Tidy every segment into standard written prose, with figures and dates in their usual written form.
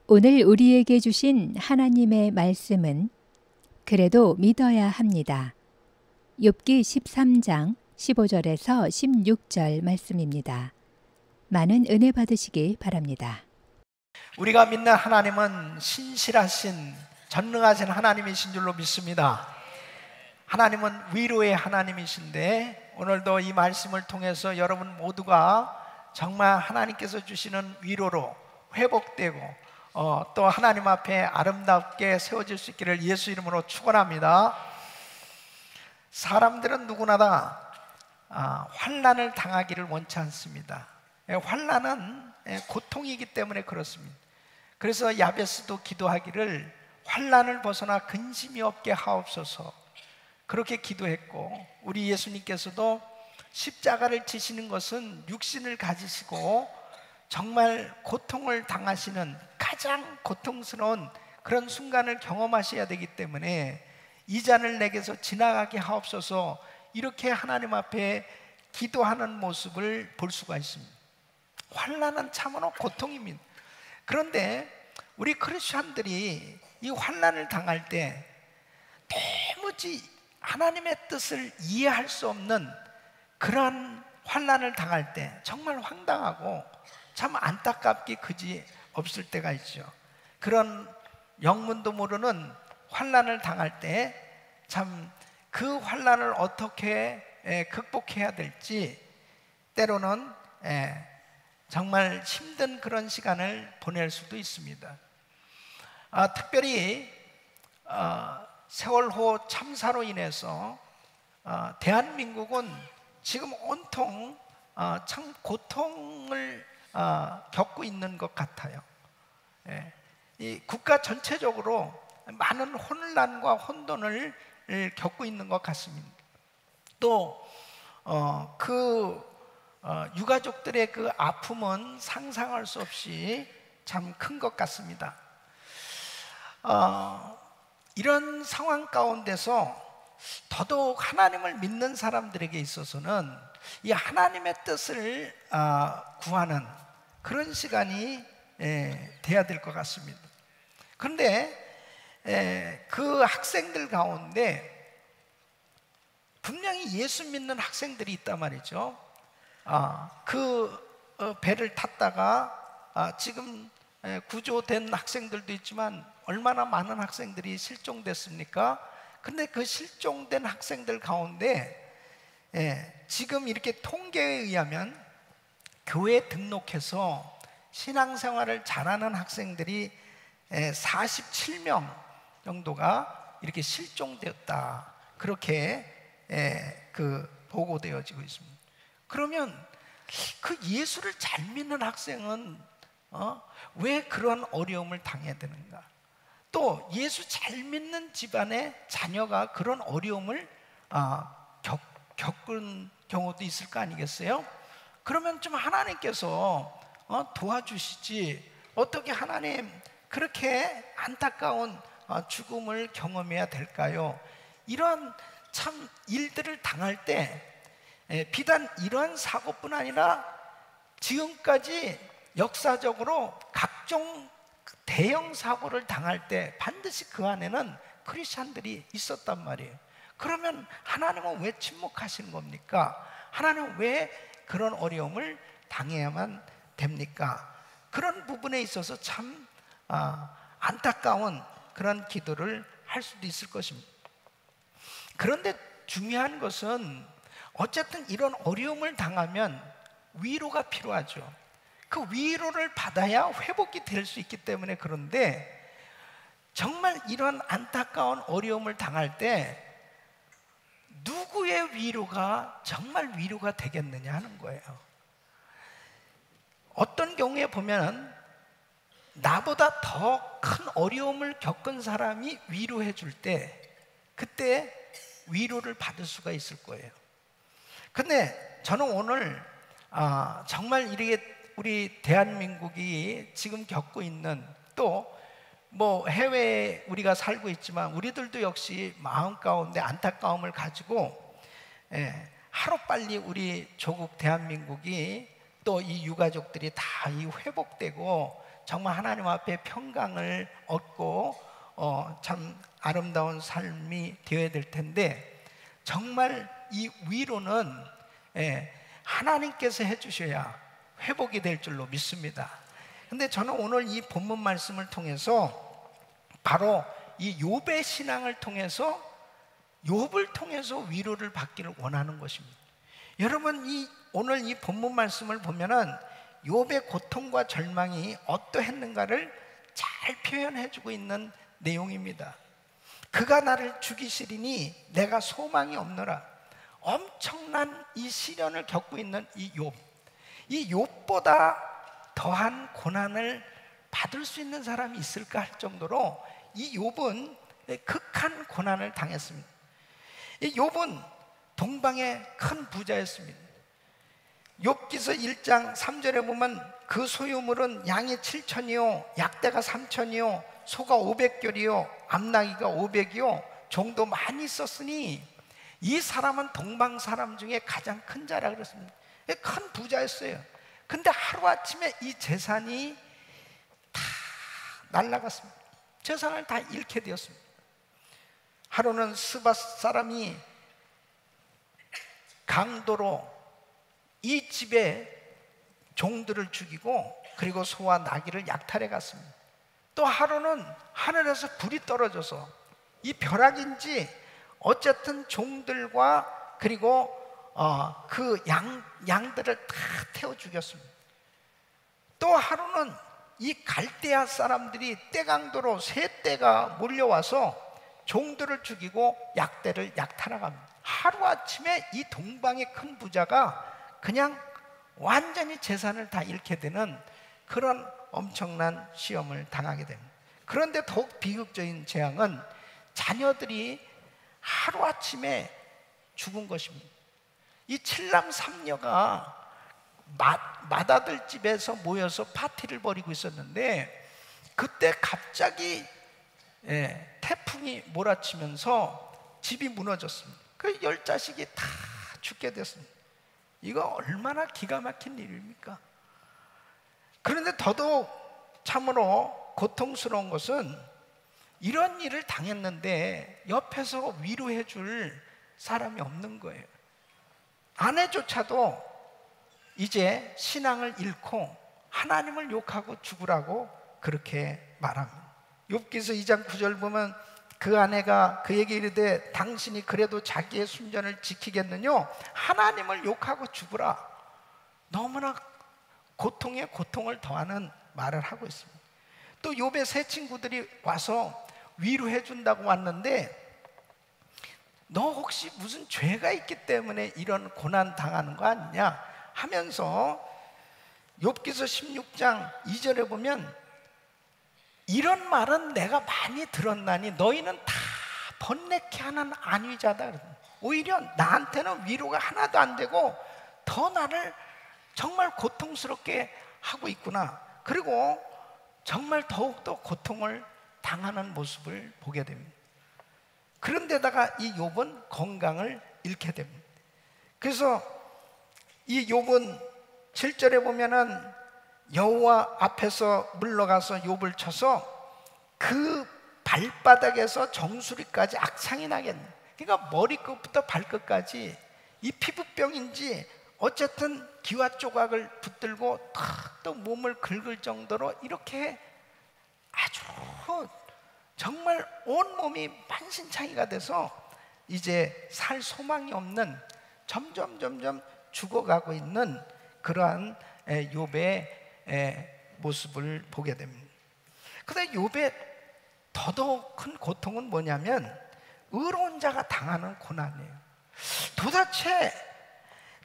오늘 우리에게 주신 하나님의 말씀은 그래도 믿어야 합니다. 욥기 13장 15절에서 16절 말씀입니다. 많은 은혜 받으시기 바랍니다. 우리가 믿는 하나님은 신실하신 전능하신 하나님이신 줄로 믿습니다. 하나님은 위로의 하나님이신데 오늘도 이 말씀을 통해서 여러분 모두가 정말 하나님께서 주시는 위로로 회복되고 또 하나님 앞에 아름답게 세워질 수 있기를 예수 이름으로 축원합니다. 사람들은 누구나 다 환난을 당하기를 원치 않습니다. 환난은 고통이기 때문에 그렇습니다. 그래서 야베스도 기도하기를 환난을 벗어나 근심이 없게 하옵소서 그렇게 기도했고, 우리 예수님께서도 십자가를 지시는 것은 육신을 가지시고 정말 고통을 당하시는 가장 고통스러운 그런 순간을 경험하셔야 되기 때문에 이 잔을 내게서 지나가게 하옵소서 이렇게 하나님 앞에 기도하는 모습을 볼 수가 있습니다. 환난은 참으로 고통입니다. 그런데 우리 크리스천들이 이 환난을 당할 때 도무지 하나님의 뜻을 이해할 수 없는 그런 환난을 당할 때 정말 황당하고 참 안타깝기 그지 없을 때가 있죠. 그런 영문도 모르는 환난을 당할 때 참 그 환난을 어떻게 극복해야 될지 때로는 정말 힘든 그런 시간을 보낼 수도 있습니다. 특별히 세월호 참사로 인해서 대한민국은 지금 온통 참 고통을 겪고 있는 것 같아요. 이 국가 전체적으로 많은 혼란과 혼돈을 겪고 있는 것 같습니다. 또 유가족들의 그 아픔은 상상할 수 없이 참 큰 것 같습니다. 이런 상황 가운데서 더더욱 하나님을 믿는 사람들에게 있어서는 이 하나님의 뜻을 구하는 그런 시간이 돼야 될 것 같습니다. 그런데 그 학생들 가운데 분명히 예수 믿는 학생들이 있단 말이죠. 배를 탔다가 지금 구조된 학생들도 있지만 얼마나 많은 학생들이 실종됐습니까? 근데 그 실종된 학생들 가운데 지금 이렇게 통계에 의하면 교회에 등록해서 신앙생활을 잘하는 학생들이 47명 정도가 이렇게 실종되었다, 그렇게 보고되어지고 있습니다. 그러면 그 예수를 잘 믿는 학생은 왜 그런 어려움을 당해야 되는가? 또 예수 잘 믿는 집안의 자녀가 그런 어려움을 겪은 경우도 있을 거 아니겠어요? 그러면 좀 하나님께서 도와주시지 어떻게 하나님 그렇게 안타까운 죽음을 경험해야 될까요? 이런 참 일들을 당할 때 비단 이러한 사고뿐 아니라 지금까지 역사적으로 각종 대형 사고를 당할 때 반드시 그 안에는 크리스찬들이 있었단 말이에요. 그러면 하나님은 왜 침묵하시는 겁니까? 하나님은 왜 그런 어려움을 당해야만 됩니까? 그런 부분에 있어서 참 안타까운 그런 기도를 할 수도 있을 것입니다. 그런데 중요한 것은 어쨌든 이런 어려움을 당하면 위로가 필요하죠. 그 위로를 받아야 회복이 될 수 있기 때문에. 그런데 정말 이런 안타까운 어려움을 당할 때 누구의 위로가 정말 위로가 되겠느냐 하는 거예요. 어떤 경우에 보면 나보다 더 큰 어려움을 겪은 사람이 위로해 줄 때 그때 위로를 받을 수가 있을 거예요. 근데 저는 오늘 정말 이렇게 우리 대한민국이 지금 겪고 있는, 또 뭐 해외에 우리가 살고 있지만 우리들도 역시 마음 가운데 안타까움을 가지고 하루빨리 우리 조국 대한민국이 또 이 유가족들이 다 회복되고 정말 하나님 앞에 평강을 얻고 참 아름다운 삶이 되어야 될 텐데, 정말 이 위로는 하나님께서 해주셔야 회복이 될 줄로 믿습니다. 근데 저는 오늘 이 본문 말씀을 통해서 바로 이 욥의 신앙을 통해서, 욥을 통해서 위로를 받기를 원하는 것입니다. 여러분, 오늘 이 본문 말씀을 보면은 욥의 고통과 절망이 어떠했는가를 잘 표현해주고 있는 내용입니다. 그가 나를 죽이시리니 내가 소망이 없노라. 엄청난 이 시련을 겪고 있는 이 욥, 이 욥보다 더한 고난을 받을 수 있는 사람이 있을까 할 정도로 이 욥은 극한 고난을 당했습니다. 이 욥은 동방의 큰 부자였습니다. 욥기서 1장 3절에 보면 그 소유물은 양이 7천이요 약대가 3천이요 소가 500결이요 암나귀가 500이요 종도 많이 있었으니 이 사람은 동방 사람 중에 가장 큰 자라 그랬습니다. 큰 부자였어요. 근데 하루아침에 이 재산이 다 날아갔습니다. 재산을 다 잃게 되었습니다. 하루는 스바 사람이 강도로 이 집에 종들을 죽이고 그리고 소와 나귀를 약탈해 갔습니다. 또 하루는 하늘에서 불이 떨어져서 이 벼락인지 어쨌든 종들과 그리고 그 양들을 다 태워 죽였습니다. 또 하루는 이 갈대아 사람들이 떼강도로 세 떼가 몰려와서 종들을 죽이고 약대를 약탈해 갑니다. 하루아침에 이 동방의 큰 부자가 그냥 완전히 재산을 다 잃게 되는 그런 엄청난 시험을 당하게 됩니다. 그런데 더욱 비극적인 재앙은 자녀들이 하루아침에 죽은 것입니다. 이 칠남 삼녀가 맏아들 집에서 모여서 파티를 벌이고 있었는데 그때 갑자기 태풍이 몰아치면서 집이 무너졌습니다. 그 10자식이 다 죽게 됐습니다. 이거 얼마나 기가 막힌 일입니까? 그런데 더더욱 참으로 고통스러운 것은 이런 일을 당했는데 옆에서 위로해 줄 사람이 없는 거예요. 아내조차도 이제 신앙을 잃고 하나님을 욕하고 죽으라고 그렇게 말합니다. 욥기서 2장 9절 보면 그 아내가 그에게 이르되 당신이 그래도 자기의 순전을 지키겠느냐? 하나님을 욕하고 죽으라. 너무나 고통에 고통을 더하는 말을 하고 있습니다. 또 욥의 세 친구들이 와서 위로해 준다고 왔는데 너 혹시 무슨 죄가 있기 때문에 이런 고난 당하는 거 아니냐 하면서 욥기서 16장 2절에 보면 이런 말은 내가 많이 들었나니 너희는 다 번뇌케 하는 안위자다. 오히려 나한테는 위로가 하나도 안 되고 더 나를 정말 고통스럽게 하고 있구나. 그리고 정말 더욱더 고통을 당하는 모습을 보게 됩니다. 그런데다가 이 욥은 건강을 잃게 됩니다. 그래서 이 욥은 7절에 보면은 여호와 앞에서 물러가서 욥을 쳐서 그 발바닥에서 정수리까지 악창이 나겠네. 그러니까 머리끝부터 발끝까지 이 피부병인지 어쨌든 기와 조각을 붙들고 또 몸을 긁을 정도로 이렇게 아주 정말 온몸이 만신창이가 돼서 이제 살 소망이 없는 점점 죽어가고 있는 그러한 욥의 모습을 보게 됩니다. 그런데 욥의 더더욱 큰 고통은 뭐냐면 의로운 자가 당하는 고난이에요. 도대체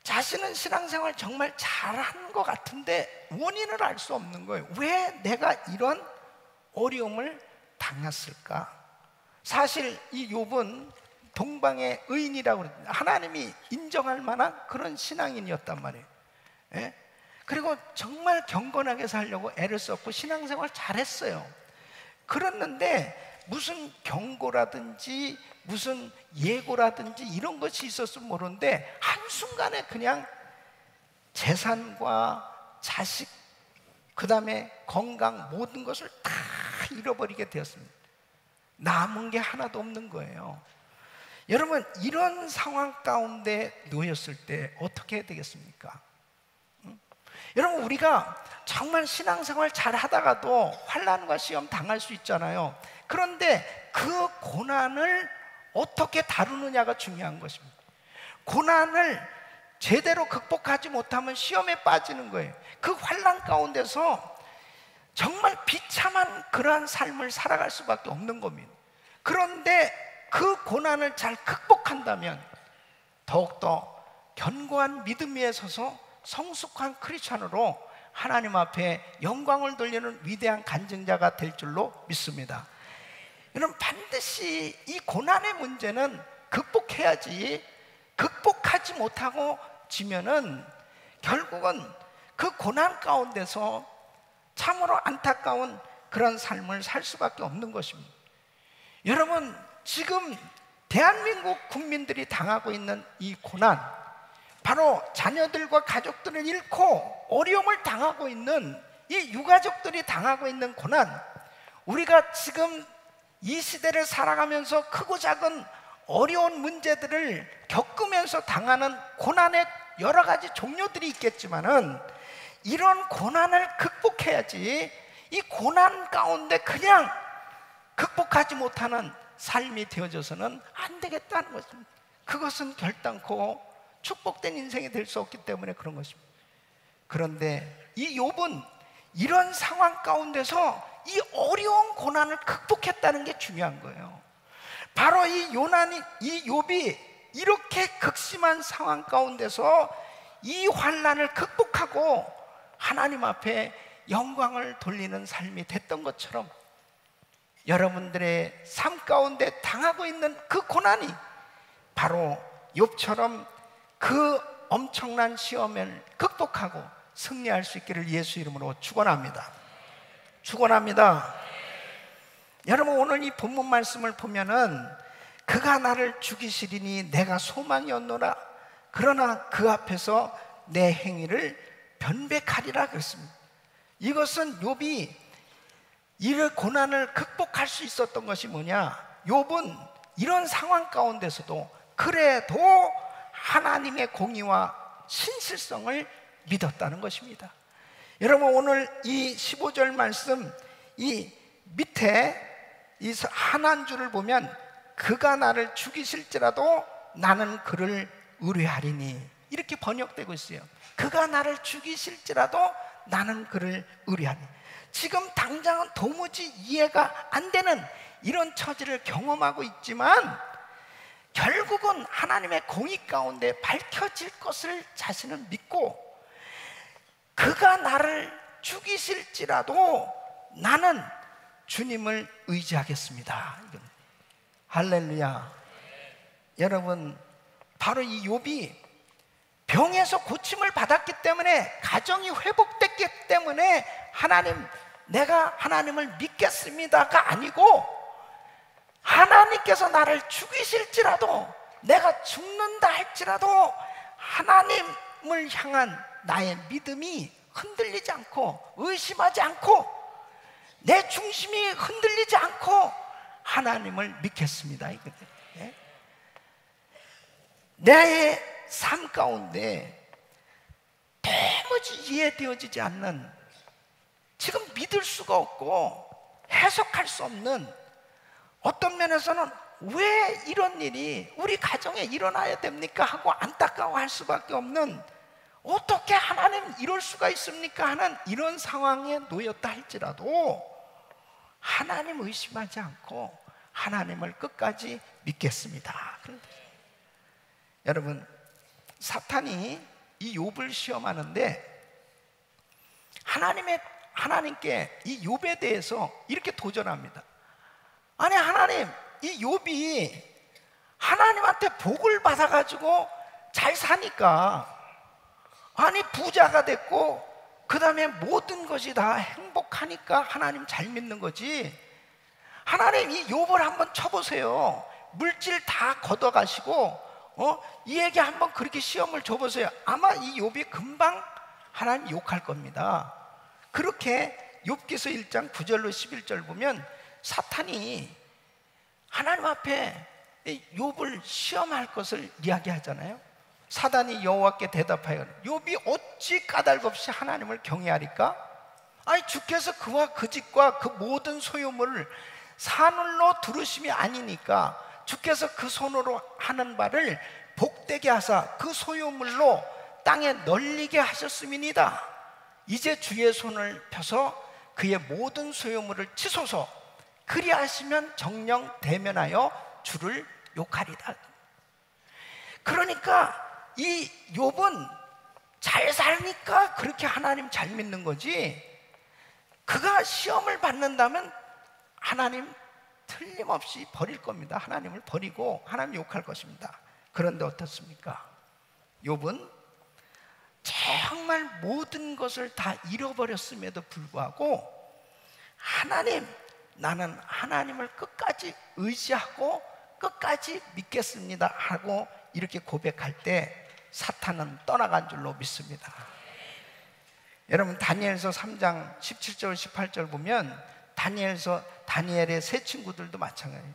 자신은 신앙생활 정말 잘하는 것 같은데 원인을 알 수 없는 거예요. 왜 내가 이런 어려움을 당했을까? 사실 이 욥은 동방의 의인이라고 그랬는데 하나님이 인정할 만한 그런 신앙인이었단 말이에요. 그리고 정말 경건하게 살려고 애를 썼고 신앙생활 잘했어요. 그랬는데 무슨 경고라든지 무슨 예고라든지 이런 것이 있었으면 모르는데 한순간에 그냥 재산과 자식 그 다음에 건강, 모든 것을 다 잃어버리게 되었습니다. 남은 게 하나도 없는 거예요. 여러분, 이런 상황 가운데 놓였을 때 어떻게 해야 되겠습니까? 여러분, 우리가 정말 신앙생활 잘 하다가도 환난과 시험 당할 수 있잖아요. 그런데 그 고난을 어떻게 다루느냐가 중요한 것입니다. 고난을 제대로 극복하지 못하면 시험에 빠지는 거예요. 그 환난 가운데서 정말 비참한 그러한 삶을 살아갈 수밖에 없는 겁니다. 그런데 그 고난을 잘 극복한다면 더욱더 견고한 믿음 위에 서서 성숙한 크리스찬으로 하나님 앞에 영광을 돌리는 위대한 간증자가 될 줄로 믿습니다. 여러분, 반드시 이 고난의 문제는 극복해야지, 극복하지 못하고 지면은 결국은 그 고난 가운데서 참으로 안타까운 그런 삶을 살 수밖에 없는 것입니다. 여러분, 지금 대한민국 국민들이 당하고 있는 이 고난, 바로 자녀들과 가족들을 잃고 어려움을 당하고 있는 이 유가족들이 당하고 있는 고난, 우리가 지금 이 시대를 살아가면서 크고 작은 어려운 문제들을 겪으면서 당하는 고난의 여러 가지 종류들이 있겠지만은 이런 고난을 극복해야지, 이 고난 가운데 그냥 극복하지 못하는 삶이 되어져서는 안 되겠다는 것입니다. 그것은 결단코 축복된 인생이 될 수 없기 때문에 그런 것입니다. 그런데 이 욥은 이런 상황 가운데서 이 어려운 고난을 극복했다는 게 중요한 거예요. 바로 이 욥이 이렇게 극심한 상황 가운데서 이 환난을 극복하고 하나님 앞에 영광을 돌리는 삶이 됐던 것처럼 여러분들의 삶 가운데 당하고 있는 그 고난이 바로 욥처럼 그 엄청난 시험을 극복하고 승리할 수 있기를 예수 이름으로 축원합니다. 축원합니다. 여러분, 오늘 이 본문 말씀을 보면은 그가 나를 죽이시리니 내가 소망이 없노라. 그러나 그 앞에서 내 행위를 변백하리라 그랬습니다. 이것은 욥이 이 고난을 극복할 수 있었던 것이 뭐냐? 욥은 이런 상황 가운데서도 그래도 하나님의 공의와 신실성을 믿었다는 것입니다. 여러분, 오늘 이 15절 말씀 이 밑에 이 한 한 줄을 보면 그가 나를 죽이실지라도 나는 그를 의뢰하리니 이렇게 번역되고 있어요. 그가 나를 죽이실지라도 나는 그를 의뢰하리니. 지금 당장은 도무지 이해가 안 되는 이런 처지를 경험하고 있지만 결국은 하나님의 공의 가운데 밝혀질 것을 자신은 믿고 그가 나를 죽이실지라도 나는 주님을 의지하겠습니다. 할렐루야. 여러분, 바로 이 욥이 병에서 고침을 받았기 때문에, 가정이 회복됐기 때문에 하나님, 내가 하나님을 믿겠습니다가 아니고 하나님께서 나를 죽이실지라도, 내가 죽는다 할지라도 하나님을 향한 나의 믿음이 흔들리지 않고 의심하지 않고 내 중심이 흔들리지 않고 하나님을 믿겠습니다. 예? 내 삶 가운데 도무지 이해되어지지 않는, 지금 믿을 수가 없고 해석할 수 없는, 어떤 면에서는 왜 이런 일이 우리 가정에 일어나야 됩니까 하고 안타까워할 수밖에 없는, 어떻게 하나님 이럴 수가 있습니까 하는 이런 상황에 놓였다 할지라도 하나님 의심하지 않고 하나님을 끝까지 믿겠습니다. 여러분, 사탄이 이 욥을 시험하는데 하나님께 이 욥에 대해서 이렇게 도전합니다. 아니, 하나님, 이 욥이 하나님한테 복을 받아가지고 잘 사니까, 아니 부자가 됐고 그 다음에 모든 것이 다 행복하니까 하나님 잘 믿는 거지. 하나님, 이 욥을 한번 쳐보세요. 물질 다 걷어가시고 이에게 한번 그렇게 시험을 줘보세요. 아마 이 욥이 금방 하나님 욕할 겁니다. 그렇게 욥기서 1장 9절로 11절 보면 사탄이 하나님 앞에 욥을 시험할 것을 이야기하잖아요. 사단이 여호와께 대답하여 욥이 어찌 까닭없이 하나님을 경외하리까? 아니 주께서 그와 그 집과 그 모든 소유물을 사늘로 두르심이 아니니까 주께서 그 손으로 하는 바를 복되게 하사 그 소유물로 땅에 널리게 하셨음이니이다. 이제 주의 손을 펴서 그의 모든 소유물을 치소서. 그리하시면 정녕 대면하여 주를 욕하리다. 그러니까 이 욥은 잘 살니까 그렇게 하나님 잘 믿는 거지, 그가 시험을 받는다면 하나님 틀림없이 버릴 겁니다. 하나님을 버리고 하나님 욕할 것입니다. 그런데 어떻습니까? 욥은 정말 모든 것을 다 잃어버렸음에도 불구하고 하나님, 나는 하나님을 끝까지 의지하고 끝까지 믿겠습니다 하고 이렇게 고백할 때 사탄은 떠나간 줄로 믿습니다. 여러분 다니엘서 3장 17절 18절 보면 다니엘의 세 친구들도 마찬가지예요.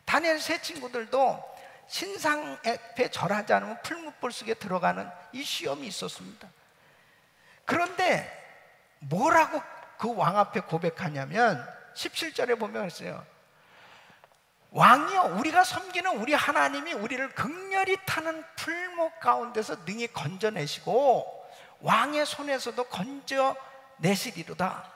다니엘 세 친구들도 신상 앞에 절하지 않으면 풀무불 속에 들어가는 이 시험이 있었습니다. 그런데 뭐라고 그 왕 앞에 고백하냐면 17절에 보면 있어요. 왕이여, 우리가 섬기는 우리 하나님이 우리를 극렬히 타는 풀목 가운데서 능히 건져내시고 왕의 손에서도 건져내시리로다.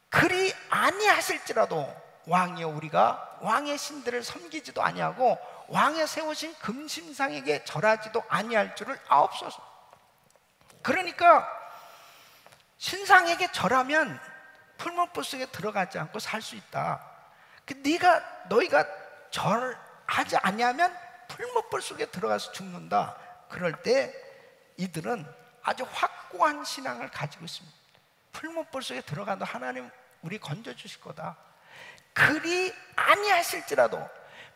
그리 아니하실지라도 왕이여, 우리가 왕의 신들을 섬기지도 아니하고 왕의 세우신 금심상에게 절하지도 아니할 줄을 아옵소서. 그러니까 신상에게 절하면 풀무불 속에 들어가지 않고 살 수 있다. 너희가 절하지 아니하면 풀무불 속에 들어가서 죽는다. 그럴 때 이들은 아주 확고한 신앙을 가지고 있습니다. 풀무불 속에 들어가도 하나님 우리 건져주실 거다. 그리 아니하실지라도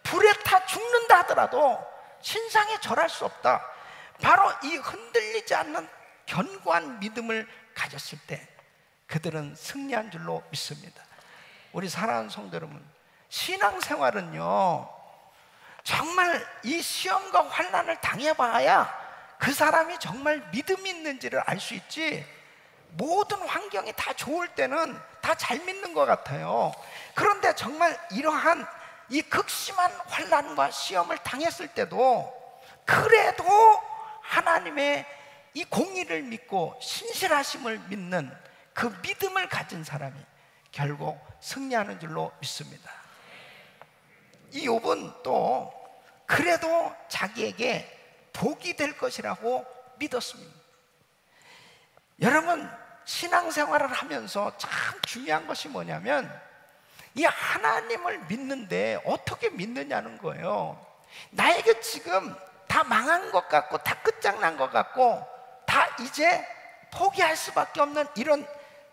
불에 타 죽는다 하더라도 신상에 절할 수 없다. 바로 이 흔들리지 않는 견고한 믿음을 가졌을 때 그들은 승리한 줄로 믿습니다. 우리 사랑하는 성도 여러분, 신앙생활은요 정말 이 시험과 환난을 당해봐야 그 사람이 정말 믿음이 있는지를 알 수 있지, 모든 환경이 다 좋을 때는 다 잘 믿는 것 같아요. 그런데 정말 이러한 이 극심한 환난과 시험을 당했을 때도 그래도 하나님의 이 공의를 믿고 신실하심을 믿는 그 믿음을 가진 사람이 결국 승리하는 줄로 믿습니다. 이 욥은 또 그래도 자기에게 복이 될 것이라고 믿었습니다. 여러분 신앙생활을 하면서 참 중요한 것이 뭐냐면 이 하나님을 믿는데 어떻게 믿느냐는 거예요. 나에게 지금 다 망한 것 같고 다 끝장난 것 같고 다 이제 포기할 수밖에 없는 이런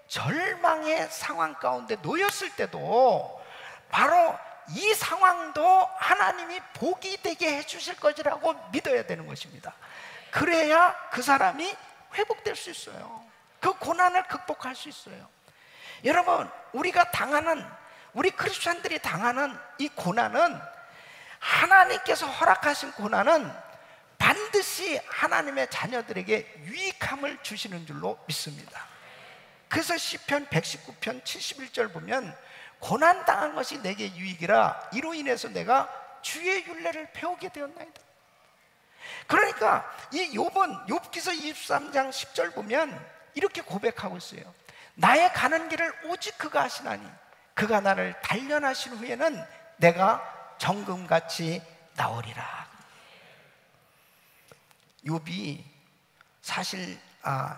절망의 상황 가운데 놓였을 때도 바로 이 상황도 하나님이 복이 되게 해주실 것이라고 믿어야 되는 것입니다. 그래야 그 사람이 회복될 수 있어요. 그 고난을 극복할 수 있어요. 여러분 우리 크리스찬들이 당하는 이 고난은, 하나님께서 허락하신 고난은 반드시 하나님의 자녀들에게 유익함을 주시는 줄로 믿습니다. 그래서 시편 119편 71절 보면 고난당한 것이 내게 유익이라 이로 인해서 내가 주의 율례를 배우게 되었나이다. 그러니까 이 욥은 욥기서 23장 10절 보면 이렇게 고백하고 있어요. 나의 가는 길을 오직 그가 아시나니 그가 나를 단련하신 후에는 내가 정금같이 나오리라. 욥이 사실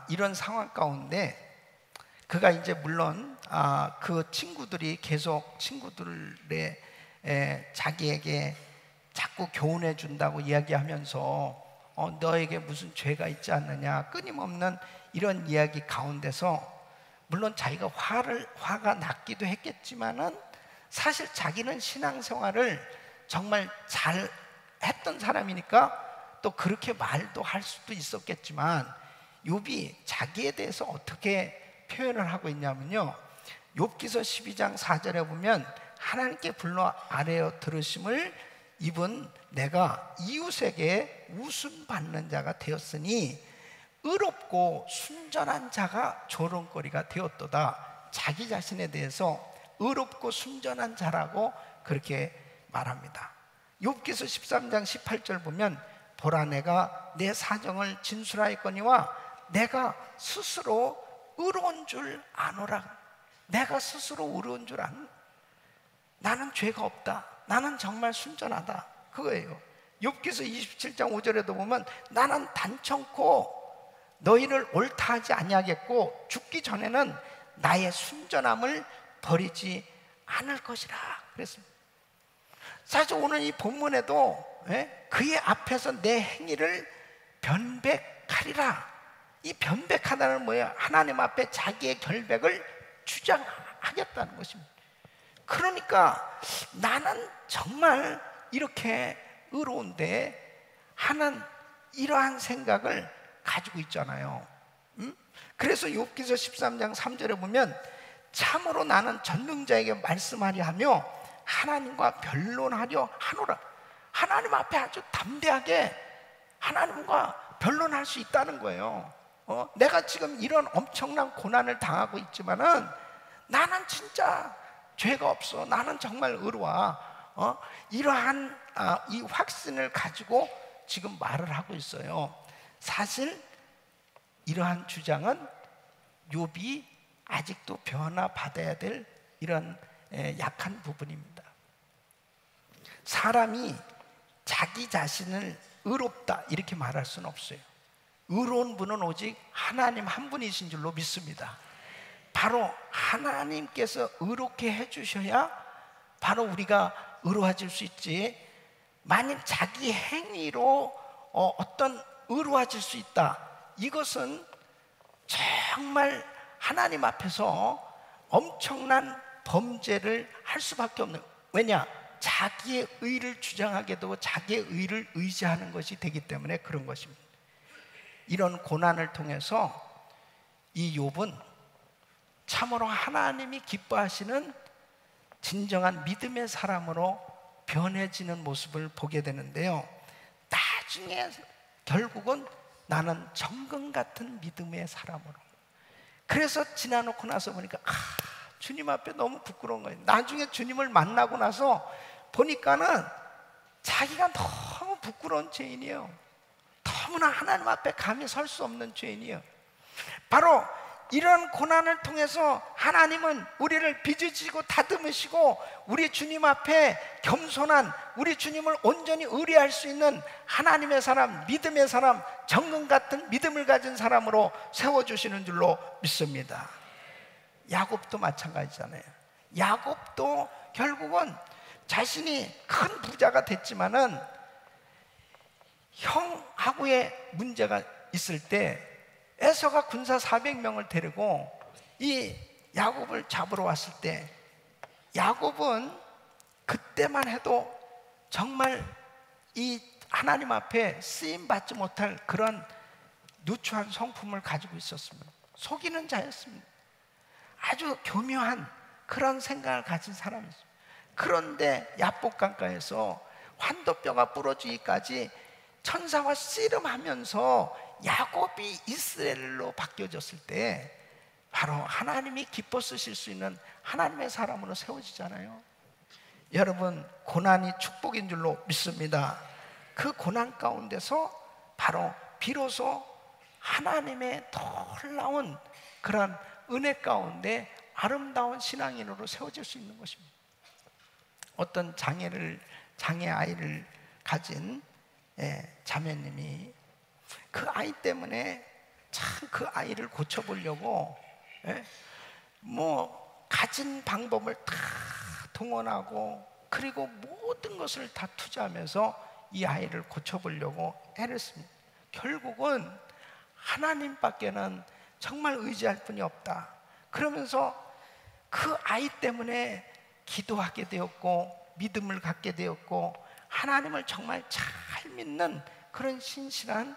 이런 상황 가운데 그가 이제 물론 그 친구들이 계속 친구들의 자기에게 자꾸 교훈해 준다고 이야기하면서 너에게 무슨 죄가 있지 않느냐 끊임없는 이런 이야기 가운데서 물론 자기가 화가 났기도 했겠지만은 사실 자기는 신앙생활을 정말 잘 했던 사람이니까 또 그렇게 말도 할 수도 있었겠지만 욥이 자기에 대해서 어떻게 표현을 하고 있냐면요, 욥기서 12장 4절에 보면 하나님께 불러 아뢰어 들으심을 입은 내가 이웃에게 웃음 받는 자가 되었으니 의롭고 순전한 자가 조롱거리가 되었도다. 자기 자신에 대해서 의롭고 순전한 자라고 그렇게 말합니다. 욥기서 13장 18절 보면 보라 내가 내 사정을 진술하였거니와 내가 스스로 의로운 줄 아노라. 내가 스스로 의로운 줄 아노라. 나는 죄가 없다. 나는 정말 순전하다. 그거예요. 욥기서 27장 5절에도 보면 나는 단청코 너희를 옳다 하지 아니하겠고 죽기 전에는 나의 순전함을 버리지 않을 것이라 그랬습니다. 사실 오늘 이 본문에도 그의 앞에서 내 행위를 변백하리라. 이 변백하다는 뭐예요? 하나님 앞에 자기의 결백을 주장하겠다는 것입니다. 그러니까 나는 정말 이렇게 의로운데 하는 이러한 생각을 가지고 있잖아요. 그래서 욥기서 13장 3절에 보면 참으로 나는 전능자에게 말씀하려 하며 하나님과 변론하려 하노라. 하나님 앞에 아주 담대하게 하나님과 변론할 수 있다는 거예요. 내가 지금 이런 엄청난 고난을 당하고 있지만은 나는 진짜 죄가 없어. 나는 정말 의로워. 이러한 이 확신을 가지고 지금 말을 하고 있어요. 사실 이러한 주장은 욥이 아직도 변화받아야 될 이런 약한 부분입니다. 사람이 자기 자신을 의롭다 이렇게 말할 수는 없어요. 의로운 분은 오직 하나님 한 분이신 줄로 믿습니다. 바로 하나님께서 의롭게 해주셔야 바로 우리가 의로워질 수 있지, 만약 자기 행위로 어떤 의로워질 수 있다, 이것은 정말 하나님 앞에서 엄청난 범죄를 할 수밖에 없는, 왜냐? 자기의 의를 주장하게 되고 자기의 의를 의지하는 것이 되기 때문에 그런 것입니다. 이런 고난을 통해서 이 욥은 참으로 하나님이 기뻐하시는 진정한 믿음의 사람으로 변해지는 모습을 보게 되는데요, 나중에 결국은 나는 정금 같은 믿음의 사람으로. 그래서 지나놓고 나서 보니까 주님 앞에 너무 부끄러운 거예요. 나중에 주님을 만나고 나서 보니까는 자기가 너무 부끄러운 죄인이에요. 너무나 하나님 앞에 감히 설 수 없는 죄인이에요. 바로 이런 고난을 통해서 하나님은 우리를 빚으시고 다듬으시고 우리 주님 앞에 겸손한, 우리 주님을 온전히 의뢰할 수 있는 하나님의 사람, 믿음의 사람, 정금 같은 믿음을 가진 사람으로 세워주시는 줄로 믿습니다. 야곱도 마찬가지잖아요. 야곱도 결국은 자신이 큰 부자가 됐지만은 형하고의 문제가 있을 때 에서가 군사 400명을 데리고 이 야곱을 잡으러 왔을 때 야곱은 그때만 해도 정말 이 하나님 앞에 쓰임받지 못할 그런 누추한 성품을 가지고 있었습니다. 속이는 자였습니다. 아주 교묘한 그런 생각을 가진 사람이었습니다. 그런데 야복강가에서 환도뼈가 부러지기까지 천사와 씨름하면서 야곱이 이스라엘로 바뀌어졌을 때 바로 하나님이 기뻐 쓰실 수 있는 하나님의 사람으로 세워지잖아요. 여러분, 고난이 축복인 줄로 믿습니다. 그 고난 가운데서 바로 비로소 하나님의 놀라운 그런 은혜 가운데 아름다운 신앙인으로 세워질 수 있는 것입니다. 어떤 장애 아이를 가진 자매님이 그 아이 때문에 참 그 아이를 고쳐보려고 뭐 가진 방법을 다 동원하고 그리고 모든 것을 다 투자하면서 이 아이를 고쳐보려고 애를 씁니다. 결국은 하나님밖에는 정말 의지할 분이 없다. 그러면서 그 아이 때문에 기도하게 되었고 믿음을 갖게 되었고 하나님을 정말 잘 믿는 그런 신실한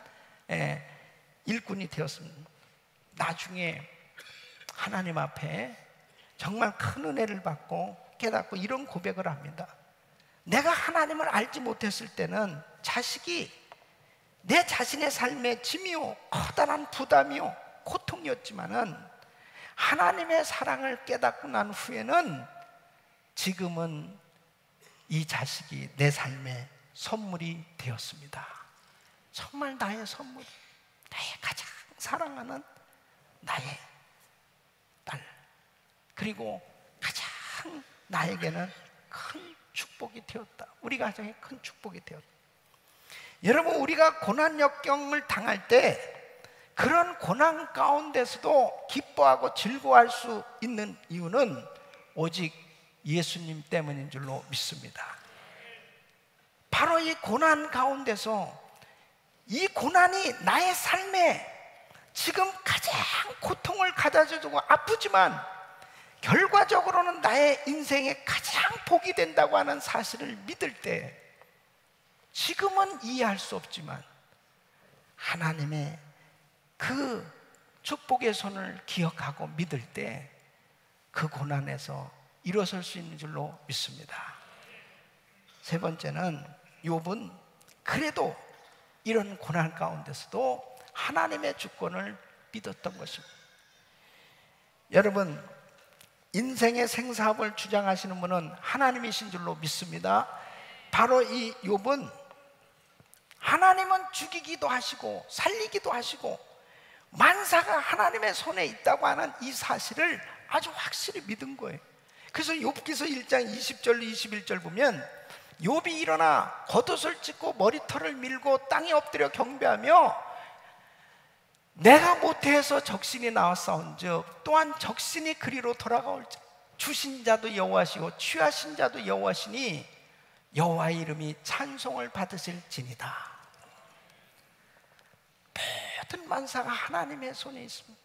일꾼이 되었습니다. 나중에 하나님 앞에 정말 큰 은혜를 받고 깨닫고 이런 고백을 합니다. 내가 하나님을 알지 못했을 때는 자식이 내 자신의 삶의 짐이요 커다란 부담이요 고통이었지만은 하나님의 사랑을 깨닫고 난 후에는 지금은 이 자식이 내 삶의 선물이 되었습니다. 정말 나의 선물, 나의 가장 사랑하는 나의 딸, 그리고 가장 나에게는 큰 축복이 되었다. 우리 가정에 큰 축복이 되었다. 여러분, 우리가 고난 역경을 당할 때 그런 고난 가운데서도 기뻐하고 즐거워할 수 있는 이유는 오직 예수님 때문인 줄로 믿습니다. 바로 이 고난 가운데서 이 고난이 나의 삶에 지금 가장 고통을 가져주고 아프지만 결과적으로는 나의 인생에 가장 복이 된다고 하는 사실을 믿을 때 지금은 이해할 수 없지만 하나님의 그 축복의 손을 기억하고 믿을 때 그 고난에서 일어설 수 있는 줄로 믿습니다. 세 번째는 욥은 그래도 이런 고난 가운데서도 하나님의 주권을 믿었던 것입니다. 여러분, 인생의 생사업을 주장하시는 분은 하나님이신 줄로 믿습니다. 바로 이 욥은 하나님은 죽이기도 하시고 살리기도 하시고 만사가 하나님의 손에 있다고 하는 이 사실을 아주 확실히 믿은 거예요. 그래서 욥기서 1장 20절 21절 보면 욥이 일어나 겉옷을 찢고 머리털을 밀고 땅에 엎드려 경배하며 내가 모태에서 적신이 나왔사온즉 또한 적신이 그리로 돌아가올즉 주신 자도 여호와시고 취하신 자도 여호와시니 여호와의 이름이 찬송을 받으실지니다. 모든 만사가 하나님의 손에 있습니다.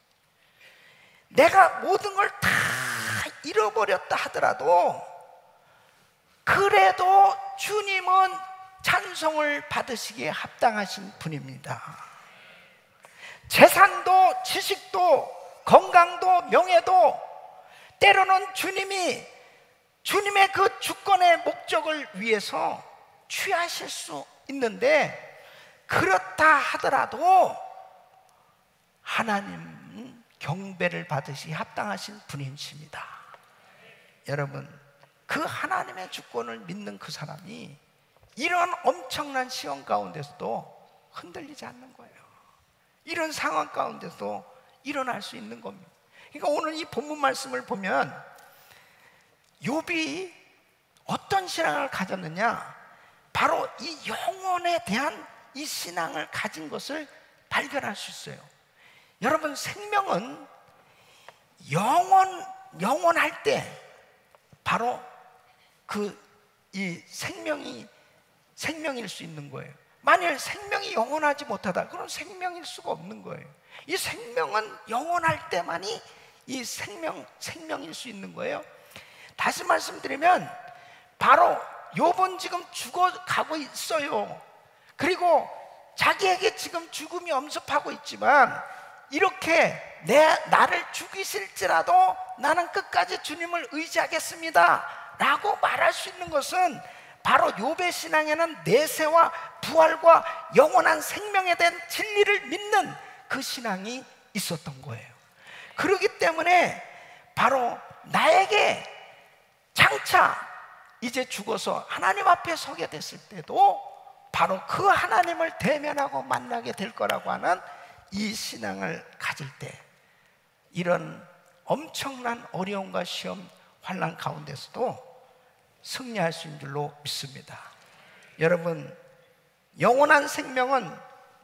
내가 모든 걸 다 잃어버렸다 하더라도 그래도 주님은 찬송을 받으시기에 합당하신 분입니다. 재산도 지식도 건강도 명예도 때로는 주님의 그 주권의 목적을 위해서 취하실 수 있는데 그렇다 하더라도 하나님은 경배를 받으시기 합당하신 분이십니다. 여러분, 그 하나님의 주권을 믿는 그 사람이 이런 엄청난 시험 가운데서도 흔들리지 않는 거예요. 이런 상황 가운데서 일어날 수 있는 겁니다. 그러니까 오늘 이 본문 말씀을 보면 욥이 어떤 신앙을 가졌느냐, 바로 이 영혼에 대한 이 신앙을 가진 것을 발견할 수 있어요. 여러분, 생명은 영원할 때 바로 이 생명일 수 있는 거예요. 만일 생명이 영원하지 못하다, 그럼 생명일 수가 없는 거예요. 이 생명은 영원할 때만이 이 생명일 수 있는 거예요. 다시 말씀드리면 바로 욥은 지금 죽어가고 있어요. 그리고 자기에게 지금 죽음이 엄습하고 있지만 이렇게 나를 죽이실지라도 나는 끝까지 주님을 의지하겠습니다 라고 말할 수 있는 것은 바로 욥의 신앙에는 내세와 부활과 영원한 생명에 대한 진리를 믿는 그 신앙이 있었던 거예요. 그렇기 때문에 바로 나에게 장차 이제 죽어서 하나님 앞에 서게 됐을 때도 바로 그 하나님을 대면하고 만나게 될 거라고 하는 이 신앙을 가질 때 이런 엄청난 어려움과 시험, 환난 가운데서도 승리할 수 있는 줄로 믿습니다. 여러분, 영원한 생명은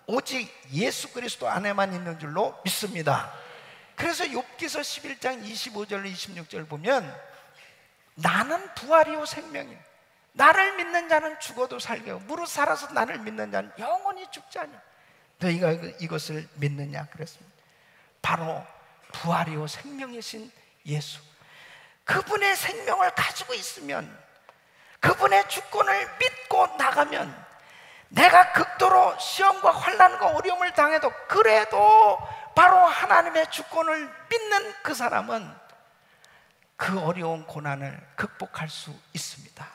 오직 예수 그리스도 안에만 있는 줄로 믿습니다. 그래서 욥기서 11장 25절 26절 보면 나는 부활이요 생명이요 나를 믿는 자는 죽어도 살게 무릇 살아서 나를 믿는 자는 영원히 죽지 않냐. 너희가 이것을 믿느냐 그랬습니다. 바로 부활이요 생명이신 예수, 그분의 생명을 가지고 있으면, 그분의 주권을 믿고 나가면 내가 극도로 시험과 환난과 어려움을 당해도 그래도 바로 하나님의 주권을 믿는 그 사람은 그 어려운 고난을 극복할 수 있습니다.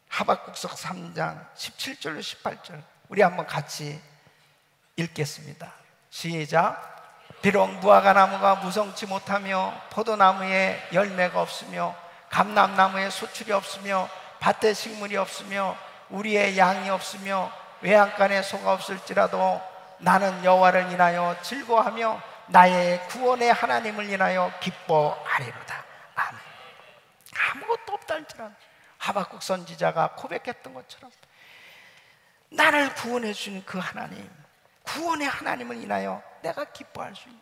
하박국서 3장 17절로 18절 우리 한번 같이 읽겠습니다. 시작. 비록 무화과나무가 무성치 못하며 포도나무에 열매가 없으며 감람나무에 소출이 없으며 밭에 식물이 없으며 우리의 양이 없으며 외양간에 소가 없을지라도 나는 여호와를 인하여 즐거워하며 나의 구원의 하나님을 인하여 기뻐하리로다. 아멘. 아무것도 없다 할지라도 하박국 선지자가 고백했던 것처럼 나를 구원해 주신 그 하나님, 구원의 하나님을 인하여 내가 기뻐할 수 있는.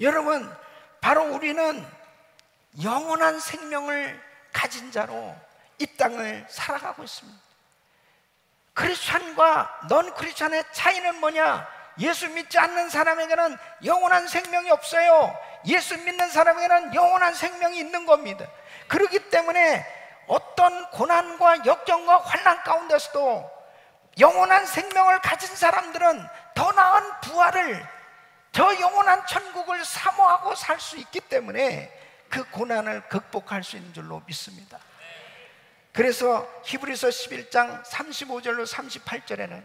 여러분, 바로 우리는 영원한 생명을 가진 자로 이 땅을 살아가고 있습니다. 크리스찬과 넌 크리스찬의 차이는 뭐냐? 예수 믿지 않는 사람에게는 영원한 생명이 없어요. 예수 믿는 사람에게는 영원한 생명이 있는 겁니다. 그렇기 때문에 어떤 고난과 역경과 환난 가운데서도 영원한 생명을 가진 사람들은 더 나은 부활을, 더 영원한 천국을 사모하고 살 수 있기 때문에 그 고난을 극복할 수 있는 줄로 믿습니다. 그래서 히브리서 11장 35절로 38절에는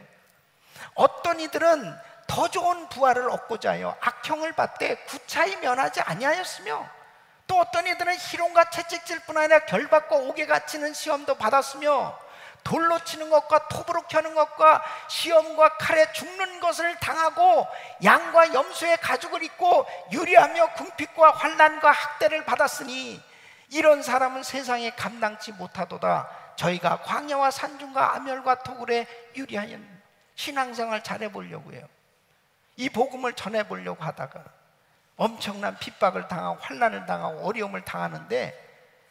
어떤 이들은 더 좋은 부활을 얻고자 하여 악형을 받되 구차히 면하지 아니하였으며 또 어떤 이들은 희롱과 채찍질 뿐 아니라 결박과 옥에 갇히는 시험도 받았으며 돌로 치는 것과 톱으로 켜는 것과 시험과 칼에 죽는 것을 당하고 양과 염소의 가죽을 입고 유리하며 궁핍과 환난과 학대를 받았으니 이런 사람은 세상에 감당치 못하도다. 저희가 광야와 산중과 암열과 토굴에 유리하여 신앙생활 잘해보려고 해요. 이 복음을 전해보려고 하다가 엄청난 핍박을 당하고 환난을 당하고 어려움을 당하는데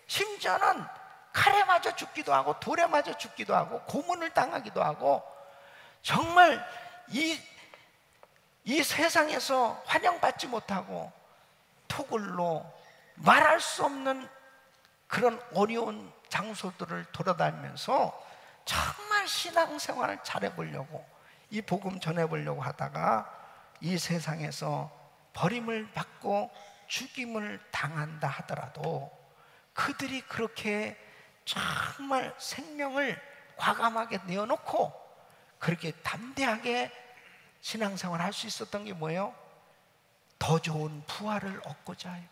심지어는 칼에 맞아 죽기도 하고 돌에 맞아 죽기도 하고 고문을 당하기도 하고 정말 이 세상에서 환영받지 못하고 토굴로 말할 수 없는 그런 어려운 장소들을 돌아다니면서 정말 신앙생활을 잘해보려고 이 복음 전해보려고 하다가 이 세상에서 버림을 받고 죽임을 당한다 하더라도 그들이 그렇게 정말 생명을 과감하게 내어놓고 그렇게 담대하게 신앙생활을 할 수 있었던 게 뭐예요? 더 좋은 부활을 얻고자 해요.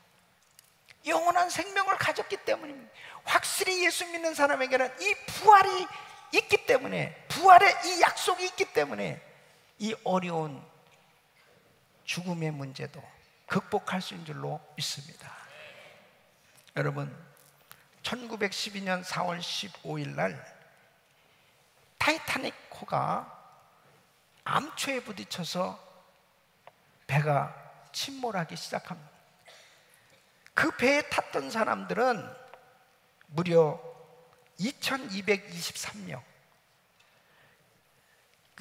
영원한 생명을 가졌기 때문입니다. 확실히 예수 믿는 사람에게는 이 부활이 있기 때문에, 부활의 이 약속이 있기 때문에 이 어려운 죽음의 문제도 극복할 수 있는 줄로 믿습니다. 여러분, 1912년 4월 15일 날 타이타닉호가 암초에 부딪혀서 배가 침몰하기 시작합니다. 그 배에 탔던 사람들은 무려 2223명.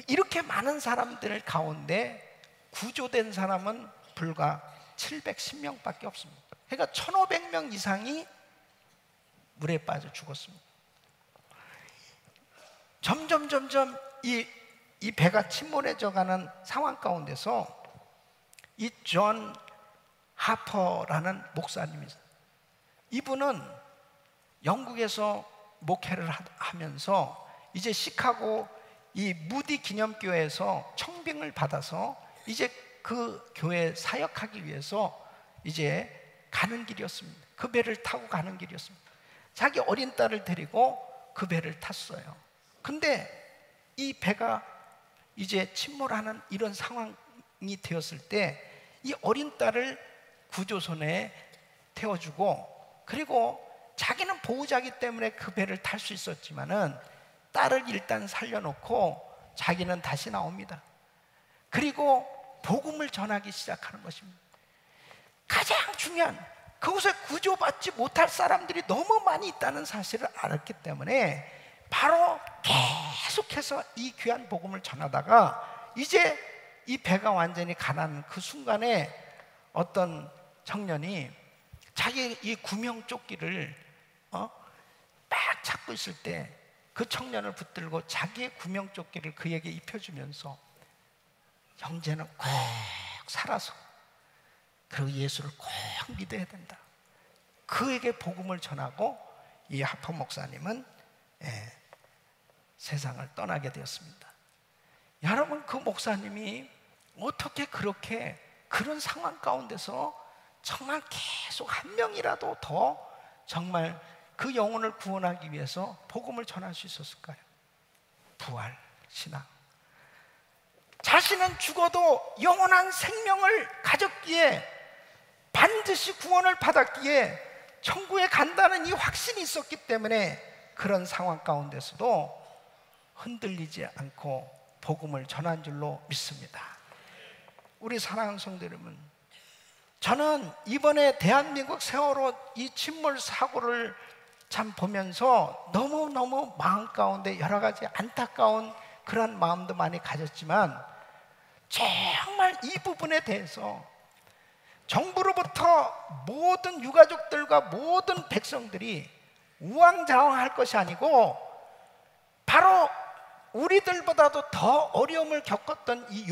이렇게 많은 사람들 가운데 구조된 사람은 불과 710명밖에 없습니다. 그러니까 1500명 이상이 물에 빠져 죽었습니다. 점점 이 배가 침몰해져 가는 상황 가운데서 이 존 하퍼라는 목사님이 있어요. 이분은 영국에서 목회를 하면서 이제 시카고 이 무디 기념교회에서 청빙을 받아서 이제 그 교회 사역하기 위해서 이제 가는 길이었습니다. 그 배를 타고 가는 길이었습니다. 자기 어린 딸을 데리고 그 배를 탔어요. 근데 이 배가 이제 침몰하는 이런 상황이 되었을 때 이 어린 딸을 구조선에 태워주고, 그리고 자기는 보호자이기 때문에 그 배를 탈 수 있었지만은 딸을 일단 살려놓고 자기는 다시 나옵니다. 그리고 복음을 전하기 시작하는 것입니다. 가장 중요한, 그곳에 구조받지 못할 사람들이 너무 많이 있다는 사실을 알았기 때문에 바로 계속해서 이 귀한 복음을 전하다가 이제 이 배가 완전히 가는 그 순간에 어떤 청년이 자기 이 구명조끼를 딱 찾고 있을 때 그 청년을 붙들고 자기의 구명조끼를 그에게 입혀주면서 형제는 꼭 살아서 그리고 예수를 꼭 믿어야 된다. 그에게 복음을 전하고 이 하퍼 목사님은 세상을 떠나게 되었습니다. 여러분, 그 목사님이 어떻게 그렇게 그런 상황 가운데서 정말 계속 한 명이라도 더 정말 그 영혼을 구원하기 위해서 복음을 전할 수 있었을까요? 부활, 신앙. 자신은 죽어도 영원한 생명을 가졌기에, 반드시 구원을 받았기에 천국에 간다는 이 확신이 있었기 때문에 그런 상황 가운데서도 흔들리지 않고 복음을 전한 줄로 믿습니다. 우리 사랑하는 성도 여러분, 저는 이번에 대한민국 세월호 이 침몰 사고를 참 보면서 너무너무 마음 가운데 여러 가지 안타까운 그런 마음도 많이 가졌지만, 정말 이 부분에 대해서 정부로부터 모든 유가족들과 모든 백성들이 우왕좌왕할 것이 아니고, 바로 우리들보다도 더 어려움을 겪었던 이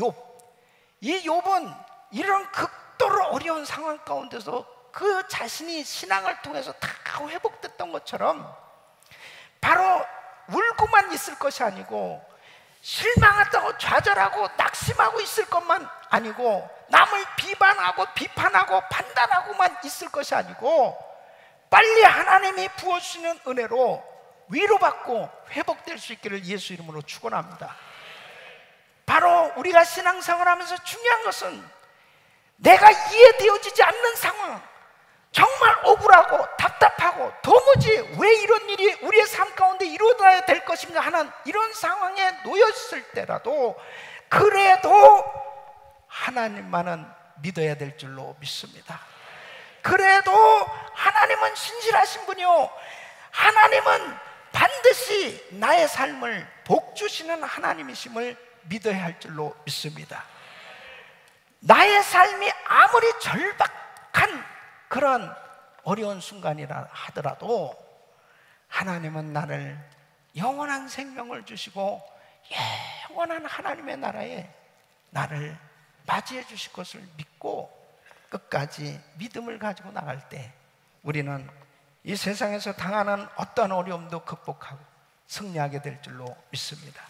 욥은 이런 극도로 어려운 상황 가운데서 그 자신이 신앙을 통해서 다 회복됐던 것처럼, 바로 울고만 있을 것이 아니고 실망하다고 좌절하고 낙심하고 있을 것만 아니고, 남을 비방하고 비판하고 판단하고만 있을 것이 아니고, 빨리 하나님이 부어주시는 은혜로 위로받고 회복될 수 있기를 예수 이름으로 축원합니다. 바로 우리가 신앙생활 하면서 중요한 것은 내가 이해되어지지 않는 상황, 정말 억울하고 답답하고 도무지 왜 이런 일이 우리의 삶 가운데 이루어져야 될 것인가 하는 이런 상황에 놓였을 때라도, 그래도 하나님만은 믿어야 될 줄로 믿습니다. 그래도 하나님은 신실하신 분이요, 하나님은 반드시 나의 삶을 복주시는 하나님이심을 믿어야 할 줄로 믿습니다. 나의 삶이 아무리 절박한 그런 어려운 순간이라 하더라도 하나님은 나를 영원한 생명을 주시고 영원한 하나님의 나라에 나를 맞이해 주실 것을 믿고 끝까지 믿음을 가지고 나갈 때, 우리는 이 세상에서 당하는 어떤 어려움도 극복하고 승리하게 될 줄로 믿습니다.